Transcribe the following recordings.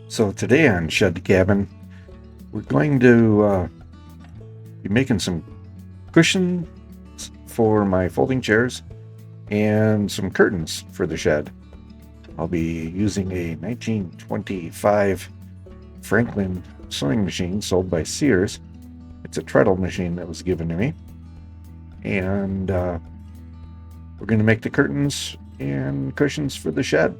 So today on Shed the Cabin, we're going to be making some cushions for my folding chairs and some curtains for the shed. I'll be using a 1925 Franklin sewing machine sold by Sears. It's a treadle machine that was given to me. And we're going to make the curtains and cushions for the shed.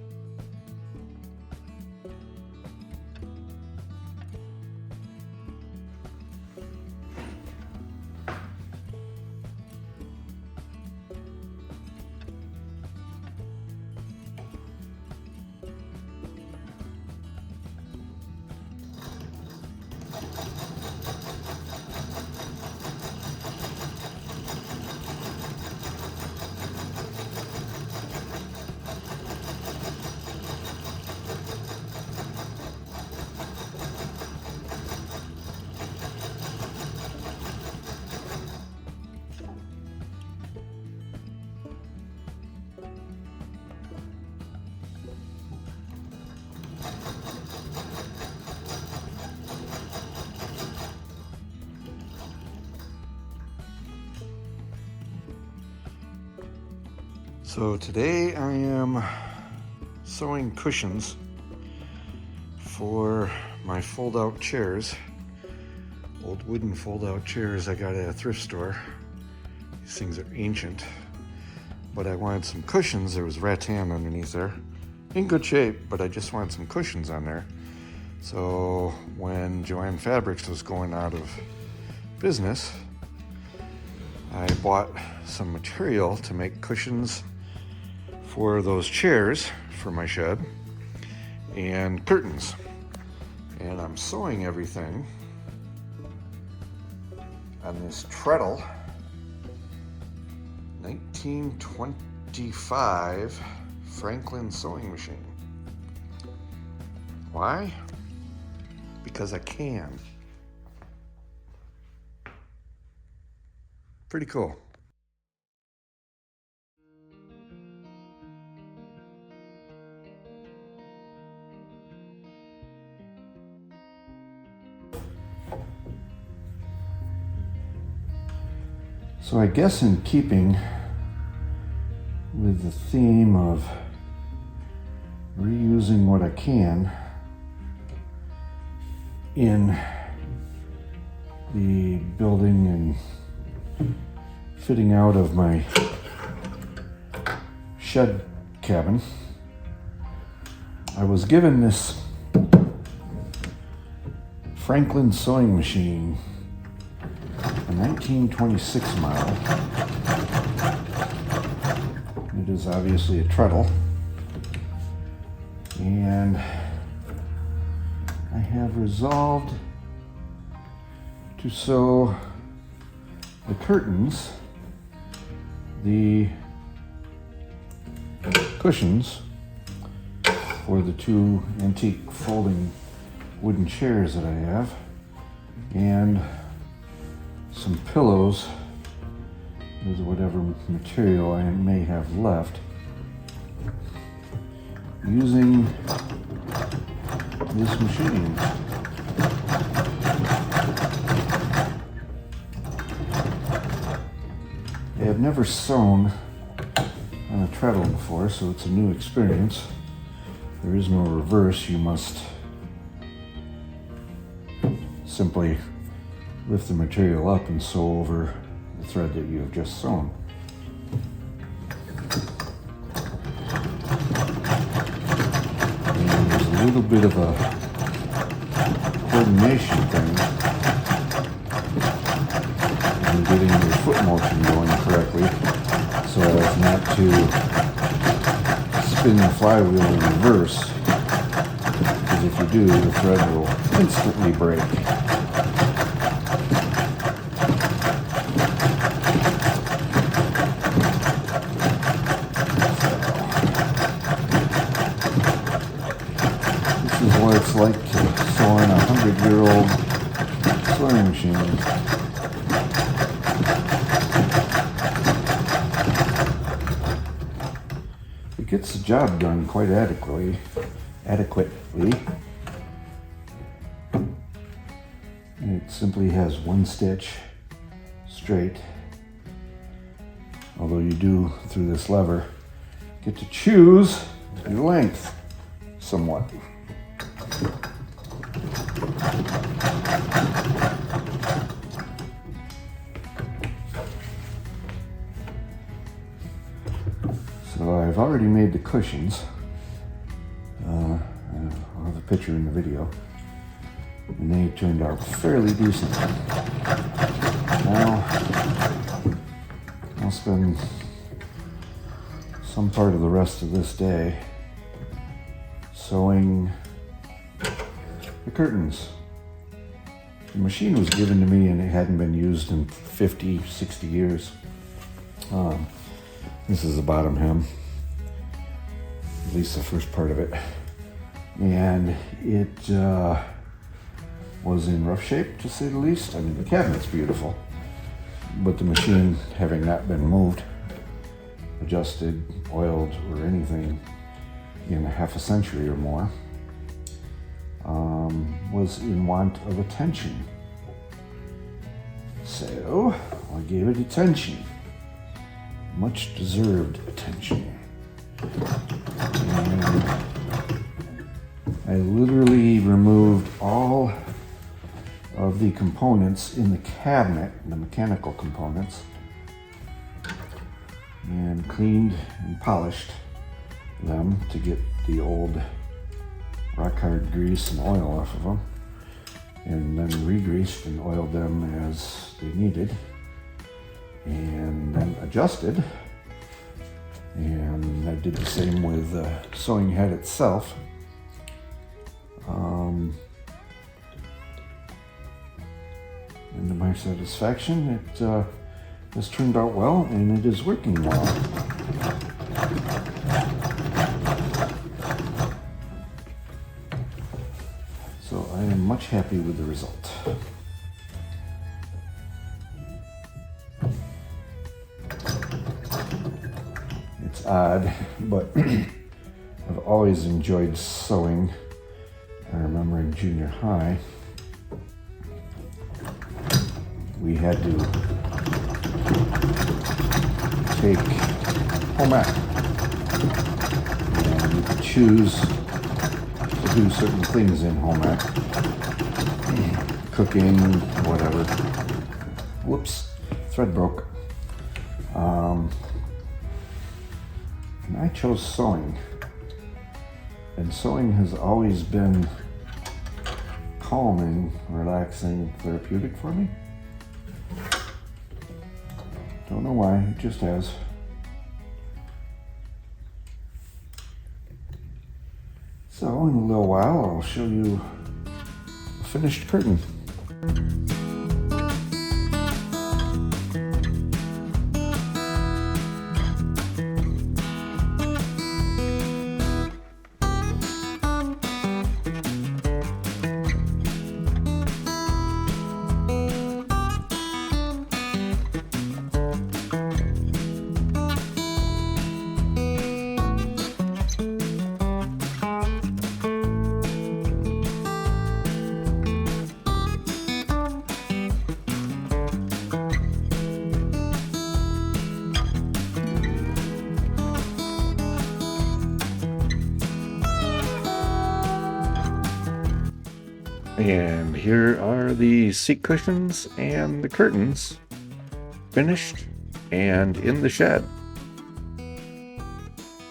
So today I am sewing cushions for my fold-out chairs, old wooden fold-out chairs I got at a thrift store. These things are ancient, but I wanted some cushions. There was rattan underneath there, in good shape, but I just wanted some cushions on there. So when Joann Fabrics was going out of business, I bought some material to make cushions for those chairs for my shed and curtains. And I'm sewing everything on this treadle 1925 Franklin sewing machine. Why? Because I can. Pretty cool. So I guess in keeping with the theme of reusing what I can in the building and fitting out of my shed cabin, I was given this Franklin sewing machine, a 1926 model. It is obviously a treadle, and I have resolved to sew the curtains, the cushions for the two antique folding wooden chairs that I have, and some pillows with whatever material I may have left, using this machine. I have never sewn on a treadle before, so it's a new experience. There is no reverse. You must simply lift the material up and sew over the thread that you have just sewn. And there's a little bit of a coordination thing in getting your foot motion going correctly so as not to spin the flywheel in reverse, because if you do, the thread will instantly break. What it's like to sew on a 100-year-old sewing machine. It gets the job done quite adequately, It simply has one stitch straight, although you do, through this lever, get to choose your length somewhat. So I've already made the cushions. I'll have a picture in the video. And they turned out fairly decent. Now, I'll spend some part of the rest of this day sewing the curtains. The machine was given to me and it hadn't been used in 50, 60 years. This is the bottom hem, at least the first part of it. And it was in rough shape, to say the least. I mean, the cabinet's beautiful, but the machine, having not been moved, adjusted, oiled, or anything in half a century or more, was in want of attention. So I gave it attention, much deserved attention. And I literally removed all of the components in the cabinet, the mechanical components, and cleaned and polished them to get the old rock hard grease and oil off of them, and then re-greased and oiled them as they needed, and then adjusted. And I did the same with the sewing head itself. And to my satisfaction, it has turned out well, and it is working well. So I am much happy with the result. It's odd, but I've always enjoyed sewing. I remember in junior high, we had to take home ec, and you could choose to do certain things in home ec, cooking, whatever. Whoops, thread broke. And I chose sewing, and sewing has always been calming, relaxing, therapeutic for me. Don't know why, it just has. So in a little while, I'll show you a finished curtain. And here are the seat cushions and the curtains finished and in the shed.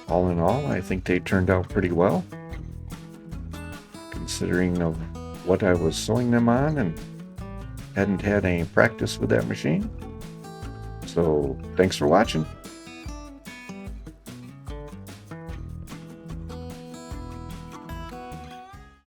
All in all, I think they turned out pretty well, considering of what I was sewing them on and hadn't had any practice with that machine. So thanks for watching.